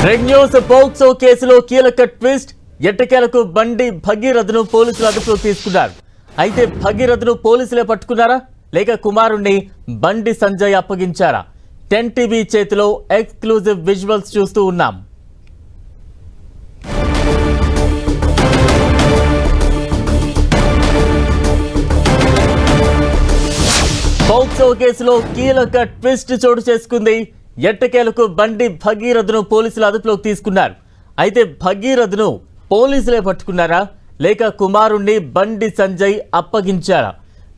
Red news POCSO కేసులో కీలక twist. ఎట్టకేలకు బండి భగీరథను పోలీసులు అదుపులోకి తీసుకున్నారు. అయితే భగీరథను పోలీసులే పట్టుకున్నారా లేక కుమారుణ్ణి బండి సంజయ్ అప్పగించారా? 10 టీవీ చేతిలో ఎక్స్క్లూజివ్ విజువల్స్ చూస్తూ ఉన్నాం. పోక్సో కేసులో కీలక ట్విస్ట్ చోటు చేసుకుంది. ఎట్టకేలకు బండి భగీరథను పోలీసులు అదుపులోకి తీసుకున్నారు. అయితే భగీరథను పోలీసులే పట్టుకున్నారా లేక కుమారుణ్ణి బండి సంజయ్ అప్పగించారా?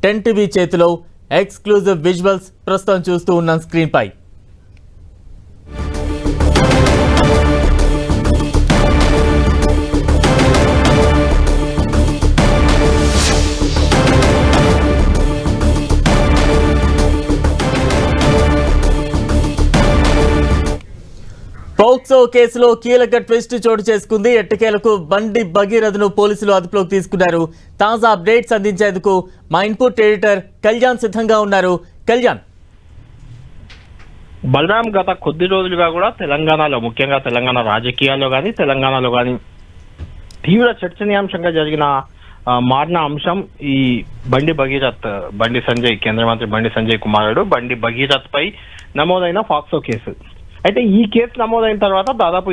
10 టీవీ చేతిలో ఎక్స్క్లూజివ్ విజువల్స్ ప్రస్తుతం చూస్తూ ఉన్నాం స్క్రీన్ పై. పోక్సో కేసులో కీలక ట్విస్ట్ చోటు చేసుకుంది. ఎట్టకేలకు బండి భగీరథను పోలీసులు అదుపులోకి తీసుకున్నారు. తాజా అప్డేట్స్ అందించేందుకు మా ఇన్పుట్ ఎడిటర్ కళ్యాణ్ సిద్ధంగా ఉన్నారు. కళ్యాణ్, బలరాం గత కొద్ది రోజులుగా కూడా తెలంగాణలో, ముఖ్యంగా తెలంగాణ రాజకీయాల్లో కానీ తెలంగాణలో కానీ తీవ్ర చర్చనీయాంశంగా మారిన అంశం ఈ బండి భగీరథ్, బండి సంజయ్, కేంద్ర మంత్రి బండి సంజయ్ కుమారుడు బండి భగీరథ్ పై నమోదైన ఫాక్సో కేసు. అయితే ఈ కేసు నమోదైన తర్వాత దాదాపు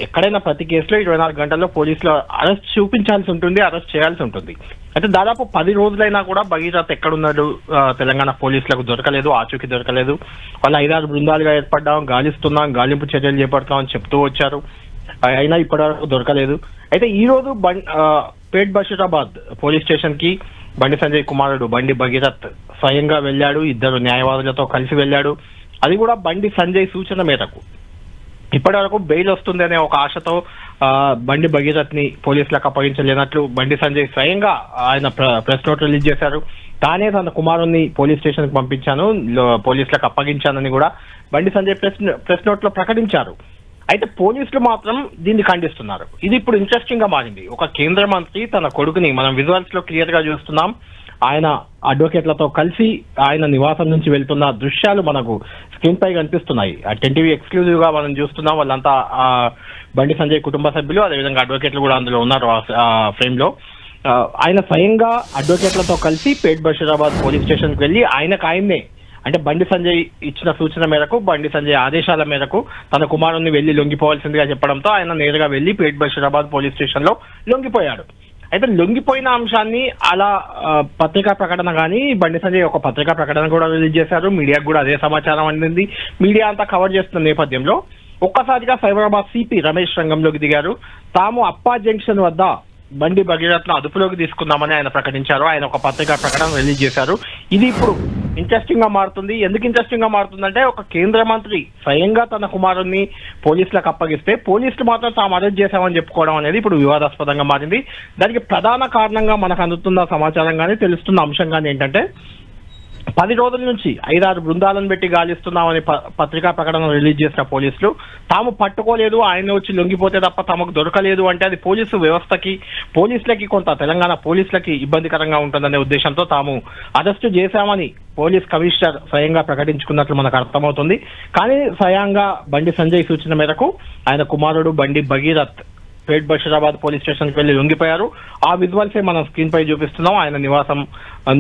ఎక్కడైనా ప్రతి కేసులో 24 గంటల్లో పోలీసులు అరెస్ట్ చూపించాల్సి ఉంటుంది, అరెస్ట్ చేయాల్సి ఉంటుంది. అయితే దాదాపు 10 రోజులైనా కూడా భగీరథ్ ఎక్కడున్నాడు తెలంగాణ పోలీసులకు దొరకలేదు, ఆచూకీ దొరకలేదు. వాళ్ళు 5-6 బృందాలుగా ఏర్పడ్డాం, గాలిస్తున్నాం, గాలింపు చర్యలు చేపడతామని చెప్తూ వచ్చారు. అయినా ఇప్పటివరకు దొరకలేదు. అయితే ఈ రోజు పేట్ బషీరాబాద్ పోలీస్ స్టేషన్ కి బండి సంజయ్ కుమారుడు బండి భగీరథ్ స్వయంగా వెళ్ళాడు. 2 న్యాయవాదులతో కలిసి వెళ్ళాడు. అది కూడా బండి సంజయ్ సూచన మేరకు. ఇప్పటి వరకు బెయిల్ వస్తుంది అనే ఒక ఆశతో బండి భగీరథ్ ని పోలీసులకు అప్పగించలేనట్లు బండి సంజయ్ స్వయంగా ఆయన ప్రెస్ నోట్ రిలీజ్ చేశారు. తానే తన కుమారుణ్ణి పోలీస్ స్టేషన్ కి పంపించాను, పోలీసులకు అప్పగించానని కూడా బండి సంజయ్ ప్రెస్ నోట్ లో ప్రకటించారు. అయితే పోలీసులు మాత్రం దీన్ని ఖండిస్తున్నారు. ఇది ఇప్పుడు ఇంట్రెస్టింగ్ గా మారింది. ఒక కేంద్ర మంత్రి తన కొడుకుని, మనం విజువల్స్ లో క్లియర్ గా చూస్తున్నాం, ఆయన అడ్వకేట్లతో కలిసి ఆయన నివాసం నుంచి వెళ్తున్న దృశ్యాలు మనకు స్క్రీన్ పై కనిపిస్తున్నాయి. 10 టీవీ ఎక్స్క్లూజివ్ గా మనం చూస్తున్నాం. వాళ్ళంతా బండి సంజయ్ కుటుంబ సభ్యులు, అదేవిధంగా అడ్వకేట్లు కూడా అందులో ఉన్నారు ఆ ఫ్రేమ్ లో. ఆయన స్వయంగా అడ్వకేట్లతో కలిసి పేట్ బషీరాబాద్ పోలీస్ స్టేషన్ కి వెళ్లి ఆయన్నే, అంటే బండి సంజయ్ ఇచ్చిన సూచన మేరకు, బండి సంజయ్ ఆదేశాల మేరకు తన కుమారుణ్ణి వెళ్లి లొంగిపోవాల్సిందిగా చెప్పడంతో ఆయన నేరుగా వెళ్లి పేట్ బషీరాబాద్ పోలీస్ స్టేషన్ లో లొంగిపోయాడు. అయితే లొంగిపోయిన అంశాన్ని అలా పత్రికా ప్రకటన కానీ బండి సంజయ్ ఒక పత్రికా ప్రకటన కూడా రిలీజ్ చేశారు. మీడియాకు కూడా అదే సమాచారం అందింది. మీడియా అంతా కవర్ చేస్తున్న నేపథ్యంలో ఒక్కసారిగా సైబరాబాద్ సిపి రమేష్ రంగంలోకి దిగారు. తాము అప్పా జంక్షన్ వద్ద బండి భగీరథ్ను అదుపులోకి తీసుకుందామని ఆయన ప్రకటించారు. ఆయన ఒక పత్రికా ప్రకటన రిలీజ్ చేశారు. ఇది ఇప్పుడు ఇంట్రెస్టింగ్ గా మారుతుంది. ఎందుకు ఇంట్రెస్టింగ్ గా మారుతుందంటే, ఒక కేంద్ర మంత్రి స్వయంగా తన కుమారుణ్ణి పోలీసులకు అప్పగిస్తే పోలీసులు మాత్రం తాము అరెస్ట్ చేశామని చెప్పుకోవడం అనేది ఇప్పుడు వివాదాస్పదంగా మారింది. దానికి ప్రధాన కారణంగా మనకు అందుతున్న సమాచారం కానీ తెలుస్తున్న అంశం కానీ ఏంటంటే, 10 రోజుల నుంచి 5-6 బృందాలను పెట్టి గాలిస్తున్నామని పత్రికా ప్రకటన రిలీజ్ చేసిన పోలీసులు తాము పట్టుకోలేదు, ఆయన వచ్చి లొంగిపోతే తప్ప తమకు దొరకలేదు అంటే అది పోలీసు వ్యవస్థకి, పోలీసులకి, కొంత తెలంగాణ పోలీసులకి ఇబ్బందికరంగా ఉంటుందనే ఉద్దేశంతో తాము అరెస్టు చేశామని పోలీస్ కమిషనర్ స్వయంగా ప్రకటించుకున్నట్లు మనకు అర్థమవుతుంది. కానీ స్వయంగా బండి సంజయ్ సూచన మేరకు ఆయన కుమారుడు బండి భగీరథ్ పేట్ బషీరాబాద్ పోలీస్ స్టేషన్ కి వెళ్లి లొంగిపోయారు. ఆ విజువల్సే మనం స్క్రీన్ పై చూపిస్తున్నాం. ఆయన నివాసం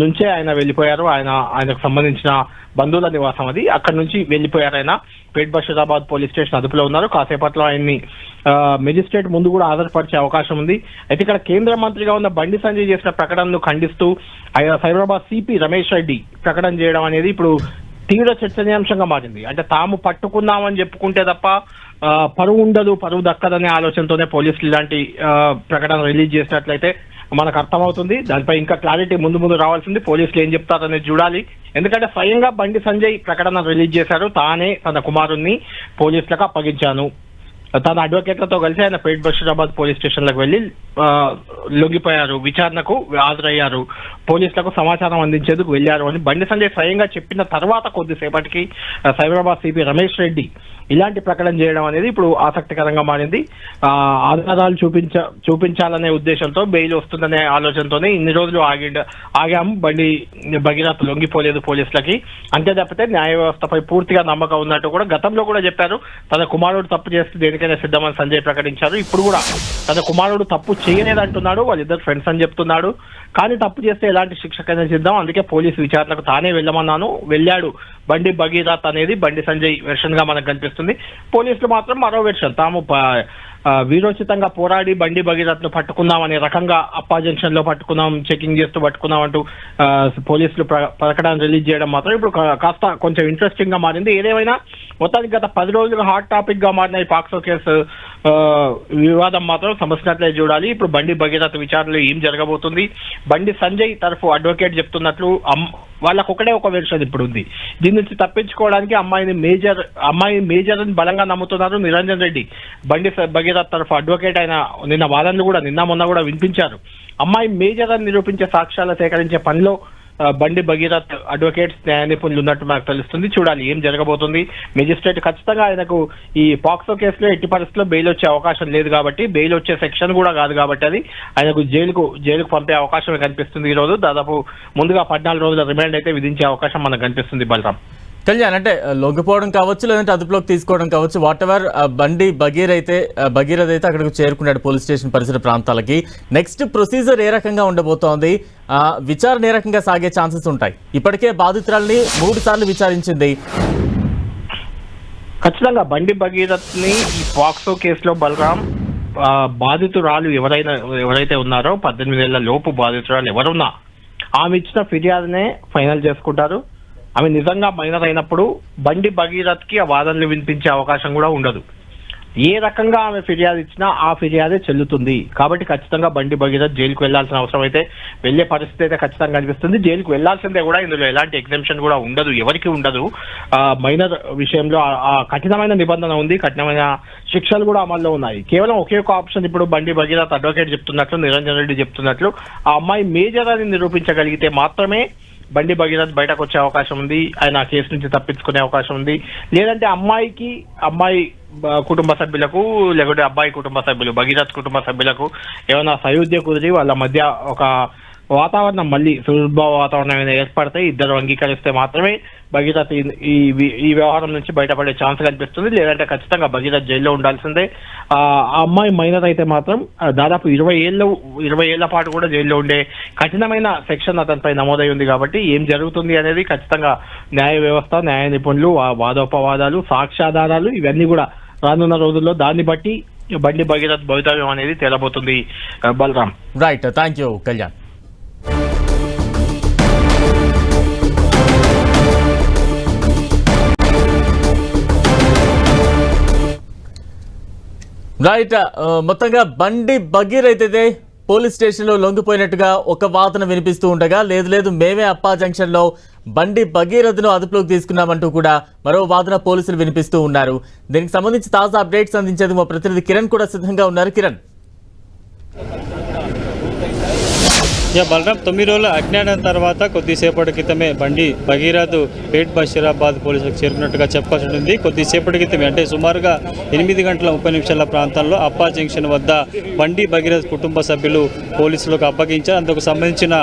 నుంచే ఆయన వెళ్ళిపోయారు. ఆయనకు సంబంధించిన బంధువుల నివాసం అది. అక్కడి నుంచి వెళ్ళిపోయారు. ఆయన పేట్ బషీరాబాద్ పోలీస్ స్టేషన్ అదుపులో ఉన్నారు. కాసేపట్లో ఆయన్ని మెజిస్ట్రేట్ ముందు కూడా హాజరుపరిచే అవకాశం ఉంది. అయితే ఇక్కడ కేంద్ర మంత్రిగా ఉన్న బండి సంజయ్ చేసిన ప్రకటనను ఖండిస్తూ సైబరాబాద్ సిపి రమేష్ రెడ్డి ప్రకటన చేయడం అనేది ఇప్పుడు తీవ్ర చర్చనీయాంశంగా మారింది. అంటే తాము పట్టుకున్నామని చెప్పుకుంటే తప్ప పరువు ఉండదు, పరువు దక్కదనే ఆలోచనతోనే పోలీసులు ఇలాంటి ప్రకటన రిలీజ్ చేసినట్లయితే మనకు అర్థమవుతుంది. దానిపై ఇంకా క్లారిటీ ముందు రావాల్సింది. పోలీసులు ఏం చెప్తారనేది చూడాలి. ఎందుకంటే స్వయంగా బండి సంజయ్ ప్రకటన రిలీజ్ చేశారు. తానే తన కుమారుణ్ణి పోలీసులకు అప్పగించాను, తన అడ్వకేట్లతో కలిసి ఆయన పేట్ బషీరాబాద్ పోలీస్ స్టేషన్లకు వెళ్లి లొంగిపోయారు, విచారణకు హాజరయ్యారు, పోలీసులకు సమాచారం అందించేందుకు వెళ్లారు అని బండి సంజయ్ స్వయంగా చెప్పిన తర్వాత కొద్దిసేపటికి సైబరాబాద్ సిపి రమేష్ రెడ్డి ఇలాంటి ప్రకటన చేయడం అనేది ఇప్పుడు ఆసక్తికరంగా మారింది. ఆధారాలు చూపించాలనే ఉద్దేశంతో బెయిల్ వస్తుందనే ఆలోచనతోనే ఇన్ని రోజులు ఆగాము, బండి భగీరథ్ లొంగిపోలేదు పోలీసులకి, అంతే తప్పితే న్యాయ వ్యవస్థపై పూర్తిగా నమ్మకం ఉన్నట్టు కూడా గతంలో కూడా చెప్పారు. తన కుమారుడు తప్పు చేస్తే దేనికైనా సిద్ధమని సంజయ్ ప్రకటించారు. ఇప్పుడు కూడా తన కుమారుడు తప్పు చేయలేదు అంటున్నాడు, వాళ్ళిద్దరు ఫ్రెండ్స్ అని చెప్తున్నాడు. కానీ తప్పు చేస్తే ఎలాంటి శిక్షకైనా సిద్ధం, అందుకే పోలీసు విచారణకు తానే వెళ్ళాడు బండి భగీరథ్ అనేది బండి సంజయ్ వెర్షన్ గా మనకు కనిపిస్తుంది. పోలీసులు మాత్రం మరో వెర్షన్, తాము వీరోచితంగా పోరాడి బండి భగీరథ్ ను పట్టుకుందాం అనే రకంగా అప్పా జంక్షన్ లో పట్టుకున్నాం, చెకింగ్ చేస్తూ పట్టుకున్నాం అంటూ పోలీసులు ప్రకటన రిలీజ్ చేయడం మాత్రం ఇప్పుడు కాస్త కొంచెం ఇంట్రెస్టింగ్ గా మారింది. ఏదేమైనా మొత్తానికి గత 10 రోజులుగా హాట్ టాపిక్ గా మారిన ఈ పాక్సో కేసు వివాదం మాత్రం సమస్యనట్లే చూడాలి. ఇప్పుడు బండి భగీరథ్ విచారణలో ఏం జరగబోతుంది, బండి సంజయ్ తరఫు అడ్వకేట్ చెప్తున్నట్లు వాళ్ళకు ఒకటే ఒక వెర్షన్ ఇప్పుడు ఉంది. దీని నుంచి తప్పించుకోవడానికి అమ్మాయి మేజర్ అని బలంగా నమ్ముతున్నారు నిరంజన్ రెడ్డి. బండి భగీరథ్ తరఫు అడ్వకేట్ అయిన నిన్న మొన్న కూడా వినిపించారు. అమ్మాయి మేజర్ అని నిరూపించే సాక్ష్యాలు సేకరించే పనిలో బండి భగీరథ్ అడ్వకేట్స్ న్యాయ నిపుణులు ఉన్నట్టు మనకు తెలుస్తుంది. చూడాలి ఏం జరగబోతుంది. మెజిస్ట్రేట్ ఖచ్చితంగా ఆయనకు ఈ పాక్సో కేసులో ఎట్టి పరిస్థితుల్లో బెయిల్ వచ్చే అవకాశం లేదు కాబట్టి, బెయిల్ వచ్చే సెక్షన్ కూడా కాదు కాబట్టి అది ఆయనకు జైలుకు పంపే అవకాశం కనిపిస్తుంది. ఈ రోజు దాదాపు ముందుగా 14 రోజుల రిమాండ్ అయితే విధించే అవకాశం మనకు కనిపిస్తుంది. బలరాం, కళ్యాణ్, అంటే లొంగిపోవడం కావచ్చు, లేదంటే అదుపులోకి తీసుకోవడం కావచ్చు, వాట్ ఎవర్, బండి భగీరథ్ అయితే అక్కడికి చేరుకున్నాడు పోలీస్ స్టేషన్ పరిసర ప్రాంతాలకి. నెక్స్ట్ ప్రొసీజర్ ఏ రకంగా ఉండబోతోంది, విచారణ ఏ రకంగా సాగే ఛాన్సెస్ ఉంటాయి? ఇప్పటికే బాధితురాల్ని 3 సార్లు విచారించింది. ఖచ్చితంగా బండి భగీరథ్ ని ఈ పాక్సో కేసులో బలరాం బాధితురాలు ఎవరైతే ఉన్నారో 18 ఏళ్ల లోపు బాధితురాలు ఎవరున్నా ఆమె ఇచ్చిన ఫిర్యాదునే ఫైనల్ చేసుకుంటారు. ఆమె నిజంగా మైనర్ అయినప్పుడు బండి భగీరథ్ కి ఆ వాదనలు వినిపించే అవకాశం కూడా ఉండదు. ఏ రకంగా ఆమె ఫిర్యాదు ఇచ్చినా ఆ ఫిర్యాదే చెల్లుతుంది. కాబట్టి ఖచ్చితంగా బండి భగీరథ్ జైలుకు వెళ్లాల్సిన అవసరం అయితే వెళ్లే పరిస్థితి అయితే ఖచ్చితంగా కనిపిస్తుంది. జైలుకు వెళ్లాల్సిందే కూడా, ఇందులో ఎలాంటి ఎగ్జామ్షన్ కూడా ఉండదు, ఎవరికి ఉండదు. మైనర్ విషయంలో ఆ కఠినమైన నిబంధన ఉంది, కఠినమైన శిక్షలు కూడా అమల్లో ఉన్నాయి. కేవలం ఒకే ఒక ఆప్షన్ ఇప్పుడు బండి భగీరథ్ అడ్వకేట్ చెప్తున్నట్లు, నిరంజన్ రెడ్డి చెప్తున్నట్లు, ఆ అమ్మాయి మేజర్ అని నిరూపించగలిగితే మాత్రమే బండి భగీరథ్ బయటకు వచ్చే అవకాశం ఉంది, ఆయన ఆ కేసు నుంచి తప్పించుకునే అవకాశం ఉంది. లేదంటే అమ్మాయి కుటుంబ సభ్యులకు, లేకుంటే అబ్బాయి కుటుంబ సభ్యులు, భగీరథ్ కుటుంబ సభ్యులకు ఏమైనా సయోధ్య కుదిరి వాళ్ళ మధ్య ఒక వాతావరణం, మళ్ళీ సులభ వాతావరణం ఏర్పడితే, ఇద్దరు అంగీకరిస్తే మాత్రమే భగీరథ్ ఈ వ్యవహారం నుంచి బయటపడే ఛాన్స్ కనిపిస్తుంది. లేదంటే ఖచ్చితంగా భగీరథ్ జైల్లో ఉండాల్సిందే. ఆ అమ్మాయి మైనర్ అయితే మాత్రం దాదాపు 20 ఏళ్ల పాటు కూడా జైల్లో ఉండే కఠినమైన సెక్షన్ అతనిపై నమోదై ఉంది. కాబట్టి ఏం జరుగుతుంది అనేది ఖచ్చితంగా న్యాయ వ్యవస్థ, న్యాయ నిపుణులు, వాదోపవాదాలు, సాక్ష్యాధారాలు ఇవన్నీ కూడా రానున్న రోజుల్లో దాన్ని బట్టి బండి భగీరథ్ భవితవ్యం అనేది తేలబోతుంది. Balaram, right, thank you Kalyan. Right, మొత్తంగా బండి భగీరథ్ అయితే పోలీస్ స్టేషన్లో లొంగిపోయినట్టుగా ఒక వాదన వినిపిస్తూ ఉండగా, లేదు మేమే అప్పా జంక్షన్లో బండి భగీరథ్ను అదుపులోకి తీసుకున్నామంటూ కూడా మరో వాదన పోలీసులు వినిపిస్తూ ఉన్నారు. దీనికి సంబంధించి తాజా అప్డేట్స్ అందించేందుకు మా ప్రతినిధి కిరణ్ కూడా సిద్ధంగా ఉన్నారు. కిరణ్, బలరాం, 9 రోజుల అజ్ఞానం తర్వాత కొద్దిసేపటి క్రితమే బండి భగీరథ్ పేట్ బషీరాబాద్ పోలీసులకు చేరుకున్నట్టుగా చెప్పాల్సి ఉంటుంది. కొద్దిసేపటి క్రితమే, అంటే సుమారుగా 8 గంటల 30 నిమిషాల ప్రాంతంలో అప్పా జంక్షన్ వద్ద బండి భగీరథ్ కుటుంబ సభ్యులు పోలీసులకు అప్పగించారు. అందుకు సంబంధించిన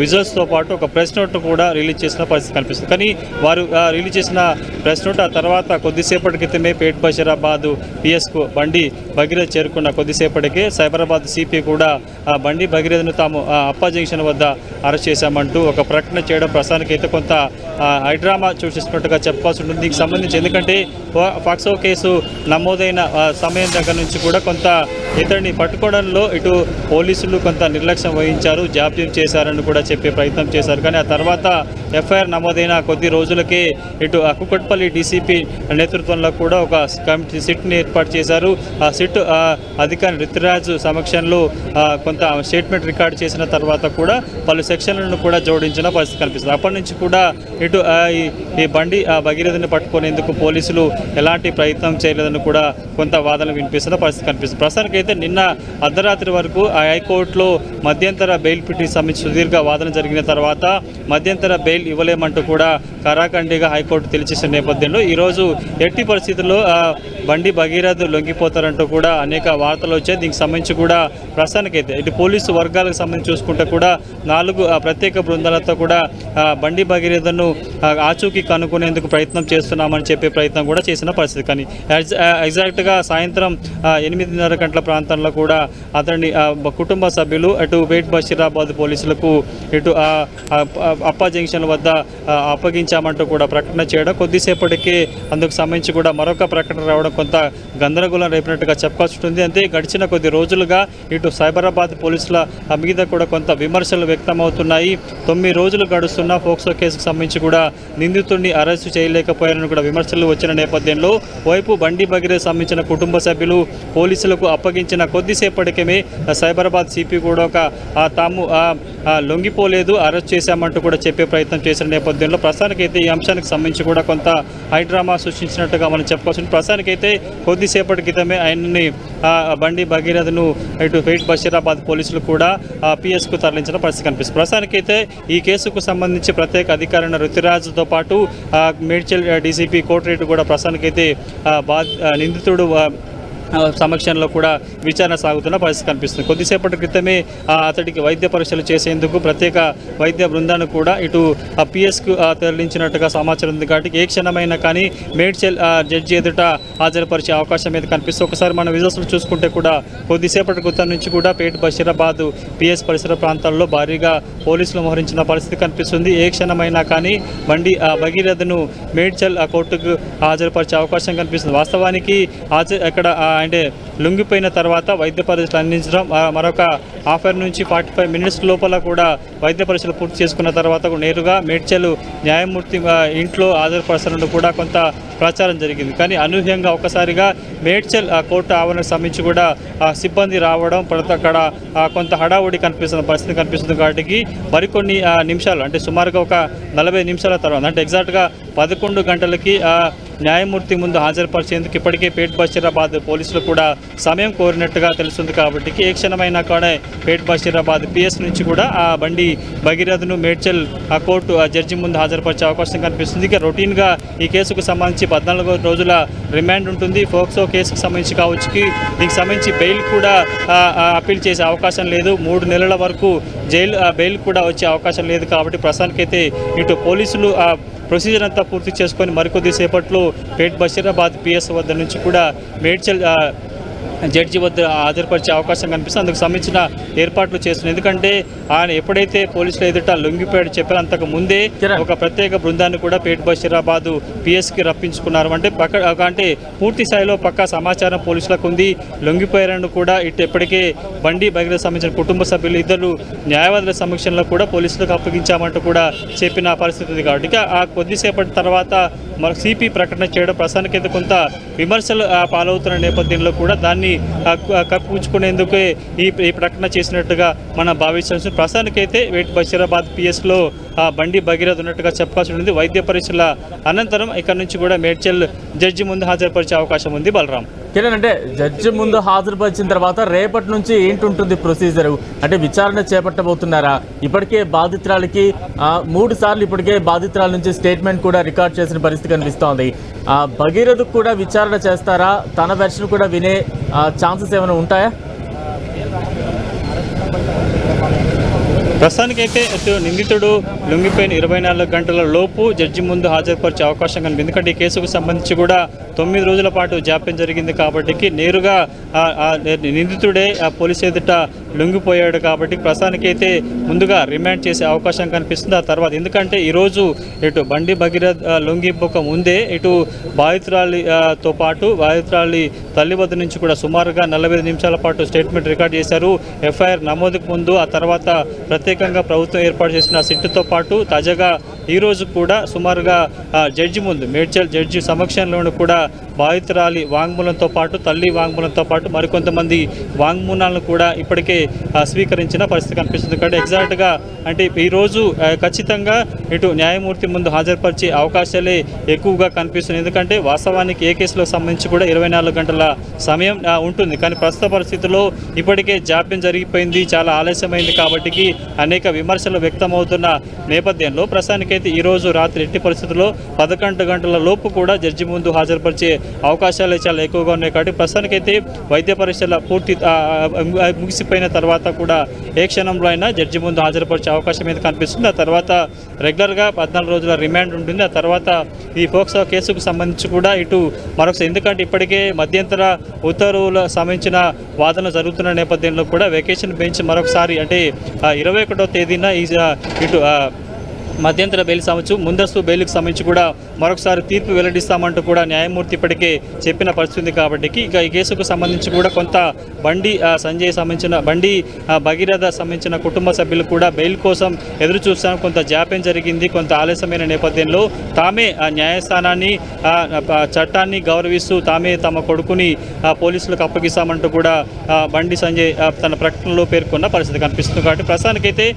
విజువల్స్తో పాటు ఒక ప్రెస్ నోట్ కూడా రిలీజ్ చేసిన పరిస్థితి కనిపిస్తుంది. కానీ వారు రిలీజ్ చేసిన ప్రెస్ నోట్ ఆ తర్వాత కొద్దిసేపటి క్రితమే పేట్ బషీరాబాద్ పిఎస్కు బండి భగీరథ్ చేరుకున్న కొద్దిసేపటికే సైబరాబాద్ సిపి కూడా బండి భగీరథ్ను తాము అప్పా జంక్షన్ వద్ద అరెస్ట్ చేశామంటూ ఒక ప్రకటన చేయడం ప్రస్తుతానికి అయితే కొంత హైడ్రామా చూసినట్టుగా చెప్పాల్సి ఉంటుంది. దీనికి సంబంధించి, ఎందుకంటే పాక్సో కేసు నమోదైన సమయం దగ్గర నుంచి కూడా కొంత ఇతడిని పట్టుకోవడంలో ఇటు పోలీసులు కొంత నిర్లక్ష్యం వహించారు, జాప్యం చేశారని కూడా చెప్పే ప్రయత్నం చేశారు. కానీ ఆ తర్వాత ఎఫ్ఐఆర్ నమోదైన కొద్ది రోజులకే ఇటు కుకట్పల్లి డీసీపీ నేతృత్వంలో కూడా ఒక కమిటీ సిట్ని ఏర్పాటు చేశారు. ఆ సిట్ అధికారి రితిరాజ్ సమక్షంలో కొంత స్టేట్మెంట్ రికార్డు చేసిన తర్వాత కూడా పలు సెక్షన్లను కూడా జోడించిన పరిస్థితి కనిపిస్తుంది. అప్పటి నుంచి కూడా ఇటు ఈ బండి భగీరథని పట్టుకునేందుకు పోలీసులు ఎలాంటి ప్రయత్నం చేయలేదని కూడా కొంత వాదనలు వినిపిస్తున్న పరిస్థితి కనిపిస్తుంది. ప్రస్తుతానికి ప్రస్తుతానికైతే నిన్న అర్ధరాత్రి వరకు ఆ హైకోర్టులో మధ్యంతర బెయిల్ పిటిషన్ సంబంధించి సుదీర్ఘ వాదన జరిగిన తర్వాత మధ్యంతర బెయిల్ ఇవ్వలేమంటూ కూడా కరాఖండిగా హైకోర్టు తెలిచేసిన నేపథ్యంలో ఈరోజు ఎట్టి పరిస్థితుల్లో బండి భగీరథ్ లొంగిపోతారంటూ కూడా అనేక వార్తలు వచ్చాయి. దీనికి సంబంధించి కూడా ప్రస్తుతానికైతే ఇటు పోలీసు వర్గాలకు సంబంధించి చూసుకుంటే కూడా 4 ప్రత్యేక బృందాలతో కూడా బండి భగీరథను ఆచూకీ కనుక్కునేందుకు ప్రయత్నం చేస్తున్నామని చెప్పే ప్రయత్నం కూడా చేసిన పరిస్థితి. కానీ ఎగ్జాక్ట్గా సాయంత్రం 8:30 గంటల ప్రాంతంలో కూడా అతన్ని కుటుంబ సభ్యులు అటు వేట్ బషీరాబాద్ పోలీసులకు ఇటు అప్పా జంక్షన్ వద్ద అప్పగించామంటూ కూడా ప్రకటన చేయడం, కొద్దిసేపటికి అందుకు సంబంధించి కూడా మరొక ప్రకటన రావడం కొంత గందరగోళం రేపినట్టుగా చెప్పాల్సి ఉంటుంది. అంతే గడిచిన కొద్ది రోజులుగా ఇటు సైబరాబాద్ పోలీసుల మీద కూడా కొంత విమర్శలు వ్యక్తమవుతున్నాయి. 9 రోజులు గడుస్తున్న పోక్సో కేసుకు సంబంధించి కూడా నిందితుడిని అరెస్టు చేయలేకపోయారని కూడా విమర్శలు వచ్చిన నేపథ్యంలో వైపు బండి భగీరథ్ సంబంధించిన కుటుంబ సభ్యులు పోలీసులకు అప్పగించిన కొద్దిసేపటికే సైబరాబాద్ సిపి కూడా తాము లొంగిపోలేదు, అరెస్ట్ చేశామంటూ కూడా చెప్పే ప్రయత్నం చేసిన నేపథ్యంలో ప్రస్తుతానికైతే ఈ అంశానికి సంబంధించి కూడా కొంత హైడ్రామా సృష్టించినట్టుగా మనం చెప్పుకోవచ్చు. ప్రస్తుతానికైతే కొద్దిసేపటి క్రితమే ఆయన్ని బండి భగీరథను ఇటు వేట్ బషీరాబాద్ పోలీసులు కూడా పిఎస్కు తరలించిన పరిస్థితి కనిపిస్తుంది. ప్రస్తుతానికైతే ఈ కేసుకు సంబంధించి ప్రత్యేక అధికారైన రుతురాజ్తో పాటు మేడ్చల్ డీసీపీ కోటిరెడ్డి కూడా ప్రస్తుతానికైతే నిందితుడు సమక్షంలో కూడా విచారణ సాగుతున్న పరిస్థితి కనిపిస్తుంది. కొద్దిసేపటి క్రితమే అతడికి వైద్య పరీక్షలు చేసేందుకు ప్రత్యేక వైద్య బృందాన్ని కూడా ఇటు పిఎస్కు తరలించినట్టుగా సమాచారం ఉంది. కాబట్టి ఏ క్షణమైనా కానీ మేడ్చల్ జడ్జి ఎదుట హాజరుపరిచే అవకాశం మీద కనిపిస్తుంది. ఒకసారి మన విజువల్స్లో చూసుకుంటే కూడా కొద్దిసేపటి క్రితం నుంచి కూడా పేట్ బషీరాబాద్ పిఎస్ పరిసర ప్రాంతాల్లో భారీగా పోలీసులు మోహరించిన పరిస్థితి కనిపిస్తుంది. ఏ క్షణమైనా కానీ బండి భగీరథను మేడ్చల్ కోర్టుకు హాజరుపరిచే అవకాశం కనిపిస్తుంది. వాస్తవానికి అక్కడ అంటే లొంగిపోయిన తర్వాత వైద్య పరీక్షలు అందించడం, మరొక హాఫ్ అవర్ నుంచి 45 మినిట్స్ లోపల కూడా వైద్య పరీక్షలు పూర్తి చేసుకున్న తర్వాత నేరుగా మేడ్చల్ న్యాయమూర్తి ఇంట్లో హాజరుపరచడం కూడా కొంత ప్రచారం జరిగింది. కానీ అనూహ్యంగా ఒకసారిగా మేడ్చల్ కోర్టు ఆవరణకు సంబంధించి కూడా సిబ్బంది రావడం, అక్కడ కొంత హడావుడి కనిపిస్తున్న పరిస్థితి కనిపిస్తుంది. కాబట్టి మరికొన్ని నిమిషాలు అంటే సుమారుగా ఒక 40 నిమిషాల తర్వాత అంటే ఎగ్జాక్ట్గా 11 గంటలకి న్యాయమూర్తి ముందు హాజరుపరిచేందుకు ఇప్పటికే పేట్ బషీరాబాద్ పోలీసులు కూడా సమయం కోరినట్టుగా తెలుస్తుంది. కాబట్టి ఏ క్షణమైనా కూడా పేట్ బషీరాబాద్ పిఎస్ నుంచి కూడా ఆ బండి భగీరథను మేడ్చల్ కోర్టు జడ్జి ముందు హాజరుపరిచే అవకాశం కనిపిస్తుంది. ఇక రొటీన్గా ఈ కేసుకు సంబంధించి 14 రోజుల రిమాండ్ ఉంటుంది. ఫోక్సో కేసుకు సంబంధించి కావచ్చు, దీనికి సంబంధించి బెయిల్ కూడా అప్పీల్ చేసే అవకాశం లేదు. 3 నెలల వరకు బెయిల్ కూడా వచ్చే అవకాశం లేదు. కాబట్టి ప్రస్తుతానికైతే ఇటు పోలీసులు ప్రొసీజర్ అంతా పూర్తి చేసుకొని మరికొద్ది సేపట్లో పేట్ బషీరాబాద్ పిఎస్ వద్ద నుంచి కూడా మేడ్చల్ జడ్జి వద్ద హాజరుపరిచే అవకాశం కనిపిస్తుంది. అందుకు సంబంధించిన ఏర్పాట్లు చేస్తున్నారు. ఎందుకంటే ఆయన ఎప్పుడైతే పోలీసుల ఎదుట లొంగిపోయాడు చెప్పారు, అంతకు ముందే ఒక ప్రత్యేక బృందాన్ని కూడా పేట్ బషీరాబాద్ పిఎస్కి రప్పించుకున్నారు. అంటే పూర్తి స్థాయిలో పక్కా సమాచారం పోలీసులకు ఉంది. లొంగిపోయారని కూడా ఇప్పటికే బండి భగీరథ్ సంబంధించిన కుటుంబ సభ్యులు ఇద్దరు న్యాయవాదుల సమక్షంలో కూడా పోలీసులకు అప్పగించామంటూ కూడా చెప్పిన పరిస్థితి ఉంది. కాబట్టి ఆ కొద్దిసేపటి తర్వాత మనకు సిపి ప్రకటన చేయడం ప్రస్తుతానికైతే కొంత విమర్శలు పాలవుతున్న నేపథ్యంలో కూడా దాన్ని కప్పించుకునేందుకే ఈ ప్రకటన చేసినట్టుగా మనం భావించాల్సి. ప్రస్తుతానికైతే వేట్ బషీరాబాద్ పిఎస్లో బండి భగీరథ్ ఉన్నట్టుగా చెప్పాల్సి ఉంది. వైద్య పరీక్షల అనంతరం ఇక్కడ నుంచి కూడా మేడ్చల్ జడ్జి ముందు హాజరుపరిచే అవకాశం ఉంది. బలరాం కిరణ్, అంటే జడ్జి ముందు హాజరుపరిచిన తర్వాత రేపటి నుంచి ఏంటుంటుంది ప్రొసీజర్? అంటే విచారణ చేపట్టబోతున్నారా? ఇప్పటికే బాధితురాలకి 3 సార్లు ఇప్పటికే బాధితురాల నుంచి స్టేట్మెంట్ కూడా రికార్డ్ చేసిన పరిస్థితి కనిపిస్తోంది. భగీరథకు కూడా విచారణ చేస్తారా? తన వెర్షన్ కూడా వినే ఛాన్సెస్ ఏమైనా ఉంటాయా? ప్రస్తుతానికైతే నిందితుడు లొంగిపోయిన 24 గంటల లోపు జడ్జి ముందు హాజరుపరిచే అవకాశం కనిపింది. ఎందుకంటే ఈ కేసుకు సంబంధించి కూడా 9 రోజుల పాటు జాప్యం జరిగింది. కాబట్టి నేరుగా నిందితుడే పోలీసు ఎదుట లొంగిపోయాడు. కాబట్టి ప్రస్తుతానికైతే ముందుగా రిమాండ్ చేసే అవకాశం కనిపిస్తుంది. ఆ తర్వాత ఎందుకంటే ఈరోజు ఇటు బండి భగీరథ్ లొంగిపోక ముందే ఇటు బాధితురాలితో పాటు బాధితురాలి తల్లి వద్ద నుంచి కూడా సుమారుగా 45 నిమిషాల పాటు స్టేట్మెంట్ రికార్డ్ చేశారు. ఎఫ్ఐఆర్ నమోదుకు ముందు, ఆ తర్వాత ప్రత్యేకంగా ప్రభుత్వం ఏర్పాటు చేసిన సిట్తో పాటు తాజాగా ఈరోజు కూడా సుమారుగా జడ్జి ముందు మేడ్చల్ జడ్జి సమక్షంలోనూ కూడా బాధితురాలి వాంగ్మూలంతో పాటు తల్లి వాంగ్మూలంతో పాటు మరికొంతమంది వాంగ్మూలాలను కూడా ఇప్పటికే స్వీకరించిన పరిస్థితి కనిపిస్తుంది. కాబట్టి ఎగ్జాక్ట్గా అంటే ఈరోజు ఖచ్చితంగా ఇటు న్యాయమూర్తి ముందు హాజరుపరిచే అవకాశాలే ఎక్కువగా కనిపిస్తుంది. ఎందుకంటే వాస్తవానికి ఏ కేసులో సంబంధించి కూడా 24 గంటల సమయం ఉంటుంది. కానీ ప్రస్తుత పరిస్థితుల్లో ఇప్పటికే జాప్యం జరిగిపోయింది, చాలా ఆలస్యమైంది కాబట్టి అనేక విమర్శలు వ్యక్తమవుతున్న నేపథ్యంలో ప్రస్తుతానికైతే ఈరోజు రాత్రి ఎట్టి పరిస్థితుల్లో 11 గంటల లోపు కూడా జడ్జి ముందు హాజరుపరిచే అవకాశాలు చాలా ఎక్కువగా ఉన్నాయి. కాబట్టి ప్రస్తుతానికైతే వైద్య పరీక్షల పూర్తి ముగిసిపోయిన తర్వాత కూడా ఏ క్షణంలో అయినా జడ్జి ముందు హాజరుపరిచే అవకాశం అయితే కనిపిస్తుంది. ఆ తర్వాత రెగ్యులర్గా 14 రోజుల రిమాండ్ ఉంటుంది. ఆ తర్వాత ఈ పోక్సో కేసుకు సంబంధించి కూడా ఇటు మరొకసారి ఎందుకంటే ఇప్పటికే మధ్యంతర ఉత్తర్వుల సంబంధించిన వాదనలు జరుగుతున్న నేపథ్యంలో కూడా వెకేషన్ బెంచ్ మరొకసారి అంటే 21వ తేదీన ఇటు మధ్యంతర బెయిల్ సంబంధించి ముందస్తు బెయిల్కి సంబంధించి కూడా మరొకసారి తీర్పు వెల్లడిస్తామంటూ కూడా న్యాయమూర్తి ఇప్పటికే చెప్పిన పరిస్థితి కాబట్టి ఇక ఈ కేసుకు సంబంధించి కూడా కొంత బండి సంజయ్ సంబంధించిన బండి భగీరథ సంబంధించిన కుటుంబ సభ్యులు కూడా బెయిల్ కోసం ఎదురు చూస్తాం. కొంత జాప్యం జరిగింది, కొంత ఆలస్యమైన నేపథ్యంలో తామే న్యాయస్థానాన్ని చట్టాన్ని గౌరవిస్తూ తామే తమ కొడుకుని పోలీసులకు అప్పగిస్తామంటూ కూడా బండి సంజయ్ తన ప్రకటనలో పేర్కొన్న పరిస్థితి కనిపిస్తుంది. కాబట్టి ప్రస్తుతానికైతే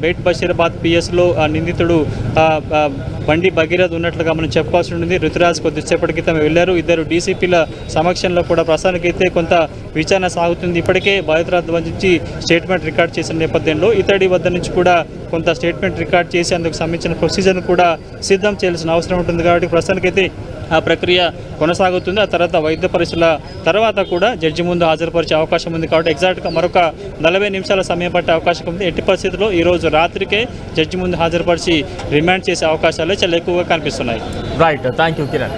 బేట్ బషీరాబాద్ పిఎస్లో నిందితుడు బండి భగీరథ్ ఉన్నట్లుగా మనం చెప్పాల్సి ఉంటుంది. రుతురాజ్ కొద్దిసేపటి క్రితం వెళ్ళారు. ఇద్దరు డీసీపీల సమక్షంలో కూడా ప్రస్తుతానికైతే కొంత విచారణ సాగుతుంది. ఇప్పటికే బాధితురాలు నుంచి స్టేట్మెంట్ రికార్డ్ చేసిన నేపథ్యంలో ఇతడి వద్ద నుంచి కూడా కొంత స్టేట్మెంట్ రికార్డ్ చేసి అందుకు సంబంధించిన ప్రొసీజర్ను కూడా సిద్ధం చేయాల్సిన అవసరం ఉంటుంది. కాబట్టి ప్రస్తుతానికైతే ఆ ప్రక్రియ కొనసాగుతుంది. ఆ తర్వాత వైద్య పరీక్షల తర్వాత కూడా జడ్జి ముందు హాజరుపరిచే అవకాశం ఉంది. కాబట్టి ఎగ్జాక్ట్గా మరొక 40 నిమిషాల సమయం పట్టే అవకాశం ఉంది. ఎట్టి పరిస్థితుల్లో ఈరోజు రాత్రికే జడ్జి ముందు హాజరుపరిచి రిమాండ్ చేసే అవకాశాలు చాలా ఎక్కువగా కనిపిస్తున్నాయి. Right, thank you Kiran.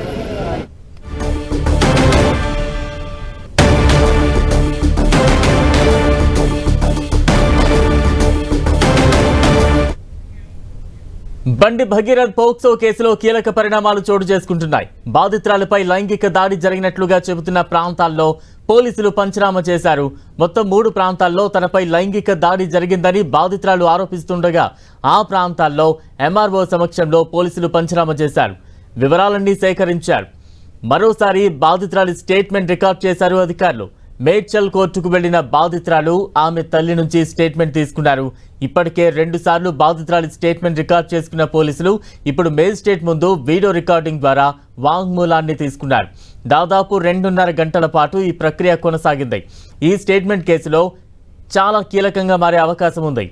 బండి భగీరథ్ పోక్సో కేసులో కీలక పరిణామాలు చోటు చేసుకుంటున్నాయి. బాధితురాలపై లైంగిక దాడి జరిగినట్లుగా చెబుతున్న ప్రాంతాల్లో పోలీసులు పంచనామా చేశారు. మొత్తం 3 ప్రాంతాల్లో తనపై లైంగిక దాడి జరిగిందని బాధితురాలు ఆరోపిస్తుండగా ఆ ప్రాంతాల్లో ఎంఆర్ఓ సమక్షంలో పోలీసులు పంచనామా చేశారు. వివరాలన్నీ సేకరించారు. మరోసారి బాధితురాలి స్టేట్మెంట్ రికార్డ్ చేశారు అధికారులు. మేడ్చల్ కోర్టుకు వెళ్లిన బాధితురాలు ఆమె తల్లి నుంచి స్టేట్మెంట్ తీసుకున్నారు. ఇప్పటికే 2 సార్లు బాధితురాలి స్టేట్మెంట్ రికార్డ్ చేసుకున్న పోలీసులు ఇప్పుడు మేజిస్ట్రేట్ ముందు వీడియో రికార్డింగ్ ద్వారా వాంగ్మూలాన్ని తీసుకున్నారు. దాదాపు 2.5 గంటల పాటు ఈ ప్రక్రియ కొనసాగింది. ఈ స్టేట్మెంట్ కేసులో చాలా కీలకంగా మారే అవకాశం ఉంది.